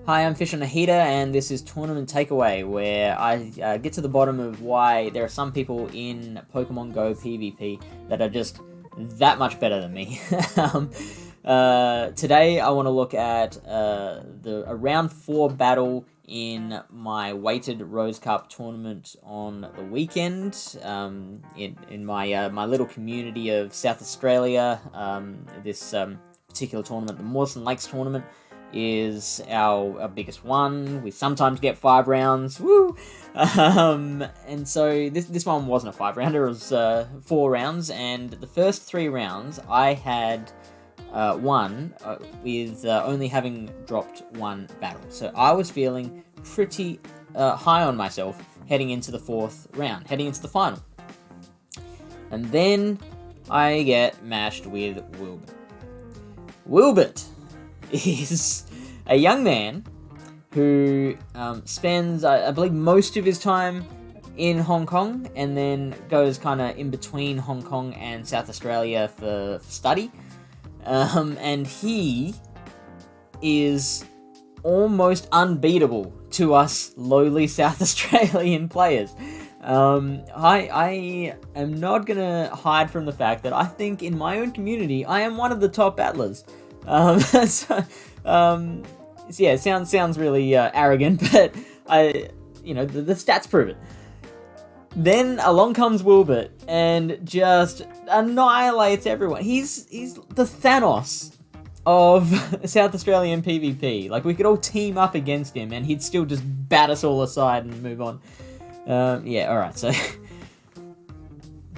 Hi, I'm Fish on a Heater, and this is Tournament Takeaway, where I get to the bottom of why there are some people in Pokemon Go PvP that are just that much better than me. Today, I want to look at a round 4 battle in my weighted Rose Cup tournament on the weekend in my my little community of South Australia. This particular tournament, the Mawson Lakes tournament, is our biggest one. We sometimes get 5 rounds, woo! And so this one wasn't a 5-rounder, it was 4 rounds, and the first 3 rounds I had won with only having dropped 1 battle. So I was feeling pretty high on myself heading into the 4th round, heading into the final. And then I get mashed with Wilbert. Wilbert is a young man who spends, I believe, most of his time in Hong Kong, and then goes kind of in between Hong Kong and South Australia for study. And he is almost unbeatable to us lowly South Australian players. I am not gonna hide from the fact that I think in my own community I am one of the top battlers. So yeah, it sounds really arrogant, but the stats prove it. Then along comes Wilbert and just annihilates everyone. He's the Thanos of South Australian PvP. Like, we could all team up against him and he'd still just bat us all aside and move on. Yeah, alright, so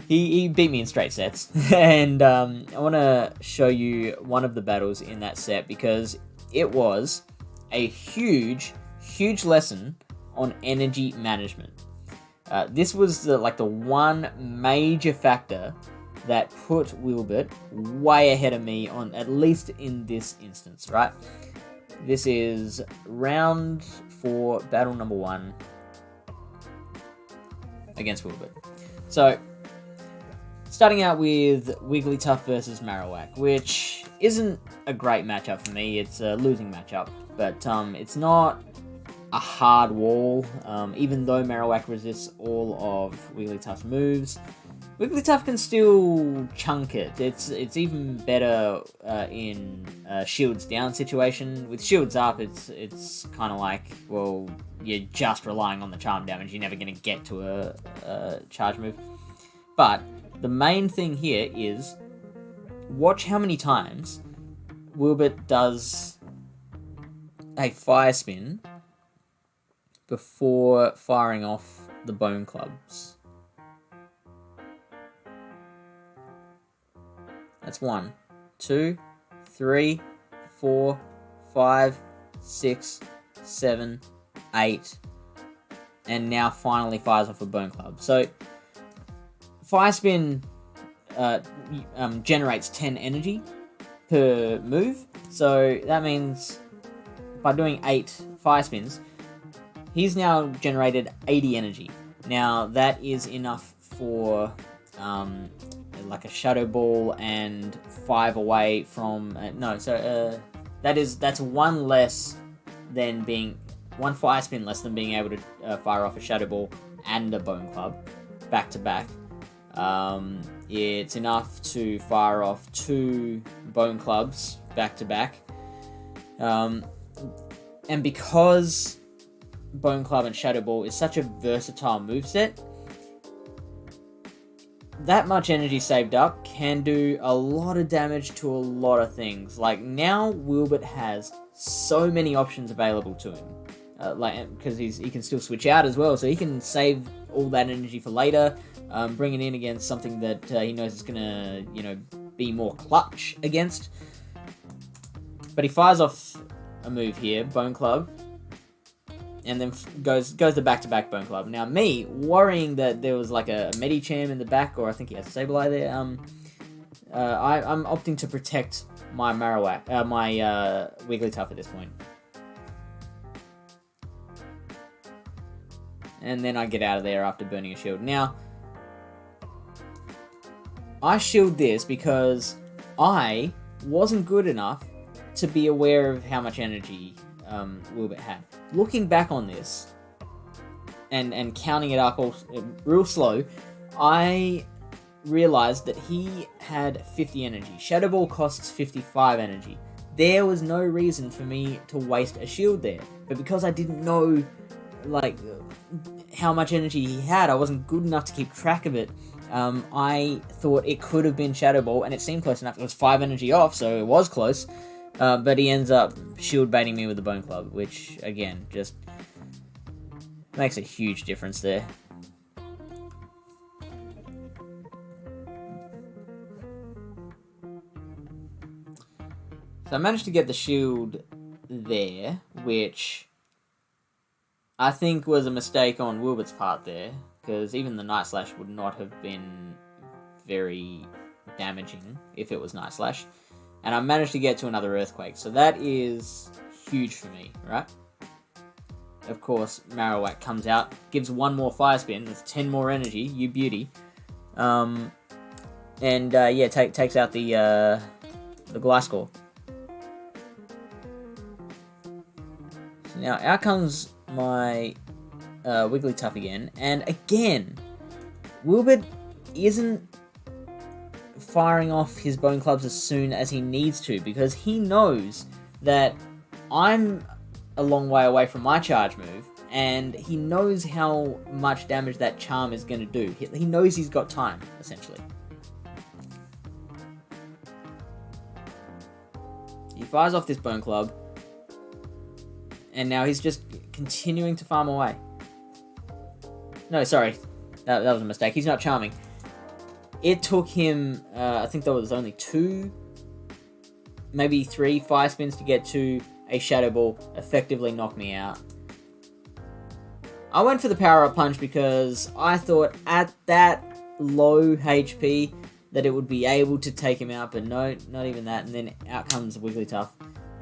he beat me in straight sets. And I want to show you one of the battles in that set, because it was a huge lesson on energy management. This was the one major factor that put Wilbert way ahead of me, on at least in this instance, right? This is round 4, battle number 1 against Wilbert. So, starting out with Wigglytuff versus Marowak, which isn't a great matchup for me. It's a losing matchup, but it's not a hard wall. Even though Marowak resists all of Wigglytuff's moves, Wigglytuff can still chunk it. It's even better in shields down situation. With shields up, it's kind of like, well, you're just relying on the charm damage. You're never going to get to a charge move. But the main thing here is, watch how many times Wilbert does a fire spin before firing off the bone clubs. That's 1, 2, 3, 4, 5, 6, 7, 8, and now finally fires off a bone club. So fire spin generates 10 energy per move, so that means by doing 8 fire spins, he's now generated 80 energy. Now that is enough for like a Shadow Ball and 5 away from that's 1 less than being 1 fire spin less than being able to fire off a Shadow Ball and a Bone Club back to back. It's enough to fire off 2 Bone Clubs back to back. And because Bone Club and Shadow Ball is such a versatile moveset, that much energy saved up can do a lot of damage to a lot of things. Like, now Wilbert has so many options available to him. Because he can still switch out as well, so he can save all that energy for later, bring it in against something that he knows is gonna, be more clutch against. But he fires off a move here, Bone Club, and then goes the back-to-back Bone Club. Now, me worrying that there was like a Medicham in the back, or I think he has Sableye there. I'm opting to protect my Marowak, my Wigglytuff at this point. And then I get out of there after burning a shield. Now, I shield this because I wasn't good enough to be aware of how much energy Wilbert had. Looking back on this, and counting it up all, real slow, I realized that he had 50 energy. Shadow Ball costs 55 energy. There was no reason for me to waste a shield there. But because I didn't know, like, how much energy he had, I wasn't good enough to keep track of it. I thought it could have been Shadow Ball, and it seemed close enough. It was 5 energy off, so it was close. But he ends up shield baiting me with the Bone Club, which, again, just makes a huge difference there. So I managed to get the shield there, which I think was a mistake on Wilbert's part there, because even the Night Slash would not have been very damaging if it was Night Slash. And I managed to get to another Earthquake, so that is huge for me, right? Of course, Marowak comes out, gives one more Fire Spin, that's 10 more energy, you beauty. Takes out the Gliscor. So now out comes my Wigglytuff again, and again, Wilbert isn't firing off his Bone Clubs as soon as he needs to, because he knows that I'm a long way away from my charge move, and he knows how much damage that charm is going to do. He knows he's got time, essentially. He fires off this Bone Club, and now he's just continuing to farm away. No, sorry. That was a mistake. He's not charming. It took him, I think there was only 2, maybe 3 Fire Spins to get to a Shadow Ball, effectively knock me out. I went for the Power Up Punch because I thought at that low HP that it would be able to take him out, but no, not even that. And then out comes Wigglytuff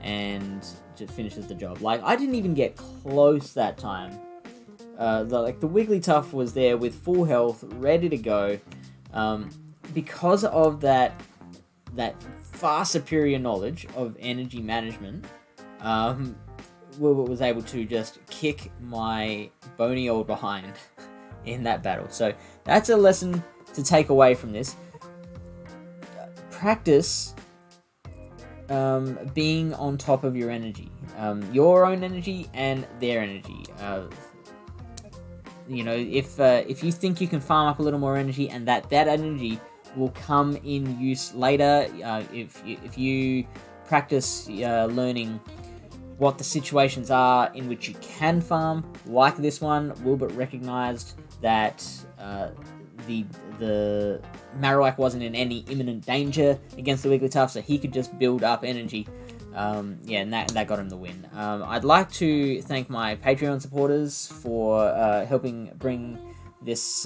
and just finishes the job. Like, I didn't even get close that time. The Wigglytuff was there with full health, ready to go. Because of that far superior knowledge of energy management, Wilbert was able to just kick my bony old behind in that battle. So that's a lesson to take away from this. Practice being on top of your energy, your own energy and their energy. If you think you can farm up a little more energy and that energy will come in use later, if you practice learning what the situations are in which you can farm, like this one, Wilbert recognized that the Marowak wasn't in any imminent danger against the Wigglytuff, so he could just build up energy. And that got him the win. I'd like to thank my Patreon supporters for helping bring this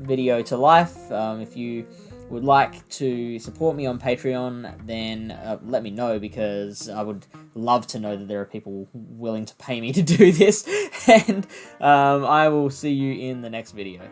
video to life. If you would like to support me on Patreon, then let me know, because I would love to know that there are people willing to pay me to do this. And I will see you in the next video.